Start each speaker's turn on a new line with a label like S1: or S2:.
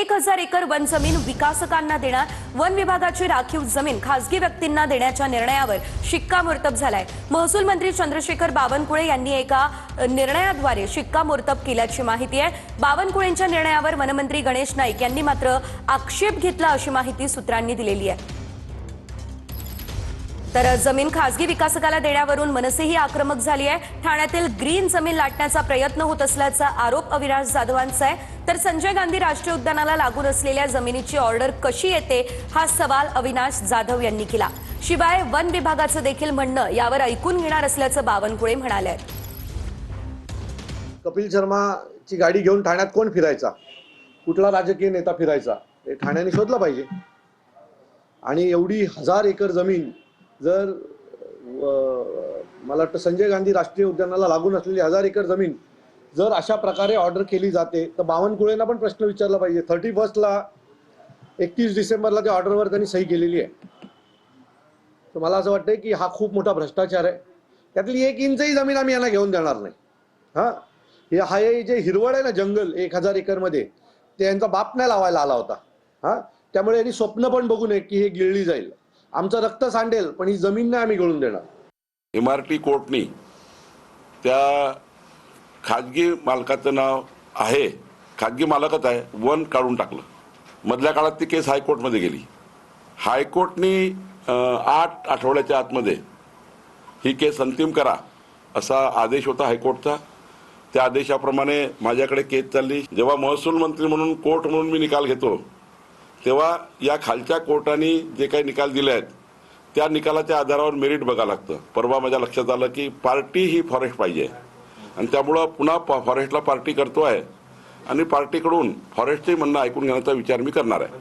S1: 1000 acre one जमीन विकासकांना देणार, वन विभागाची राखीव जमीन खासगी व्यक्तींना देण्याच्या निर्णयावर शिक्कामोर्तब झालाय। महसूल मंत्री चंद्रशेखर बावनकुळे यांनी एका निर्णयाद्वारे शिक्कामोर्तब केल्याची माहिती आहे। बावनकुळेंच्या निर्णयावर वनमंत्री गणेश नाईक यांनी मात्र आक्षेप घेतला अशी माहिती सूत्रांनी दिलेली आहे। तर जमीन खासगी विकासकाला देण्यावरून मनसेही आक्रमक झाली आहे। ठाण्यातील ग्रीन जमीन लाटण्याचा प्रयत्न होत असल्याचा आरोप अविनाश जाधवांचा आहे। तर संजय गांधी राष्ट्रीय उद्यानाला लागून असलेल्या जमिनीची ऑर्डर कशी येते हा सवाल अविनाश जाधव यांनी केला। शिवाय वन विभागाचं देखील म्हणणं यावर ऐकून घेणार असल्याचं बावनकुळे म्हणाले।
S2: कपिल शर्माची गाडी घेऊन ठाण्यात कोण फिरायचा, कुठला राजकीय नेता फिरायचा हे ठाण्याने शोधलं पाहिजे। आणि एवढी 1000 एकर जमीन जर मला वाटतं संजय गांधी राष्ट्रीय उद्यानाला लागून असलेली 1000 एकर जमीन जर अशा प्रकारे ऑर्डर केली जाते तर बावनकुळेंना पण प्रश्न विचारला पाहिजे। 31ला 31 डिसेंबरला त्या ऑर्डरवर त्यांनी सही केलेली आहे। तर मला असं वाटतं की हा खूप मोठा भ्रष्टाचार आहे। त्यातली 1 इंचही जमीन आम्ही यांना घेऊन देणार नाही। हा जे हिरवळ आहे ना जंगल 1000 एकर मध्ये, ते यांचा बाप नाही लावायला आला होता। त्यामुळे यांनी स्वप्न पण बघू नये की हे गिळली जाईल, आमचं रक्त सांडेल पण ही जमीन नाही आम्ही गळून देणार।
S3: MRT कोर्टनी त्या खाजगी मालकाचं नाव आहे, खाजगी मालकच आहे, वन काढून टाकलं। मधल्या काळात ती केस हायकोर्टमध्ये गेली। हायकोर्टनी 8 आठवड्याच्या आतमध्ये ही केस अंतिम करा असा आदेश होता हायकोर्टचा। त्या आदेशाप्रमाणे माझ्याकडे केस चालली। जेव्हा महसूल मंत्री म्हणून कोर्ट म्हणून मी निकाल घेतो तेव्हा या खालच्या कोर्टाने जे काही निकाल दिले आहेत त्या निकालाच्या आधारावर मेरिट बघावं लागतं। परवा माझ्या लक्षात आलं की पार्टी ही फॉरेस्ट पाहिजे आणि त्यामुळं पुन्हा फॉरेस्टला पार्टी करतो आहे आणि पार्टीकडून फॉरेस्टचे म्हणणं ऐकून घेण्याचा विचार मी करणार आहे।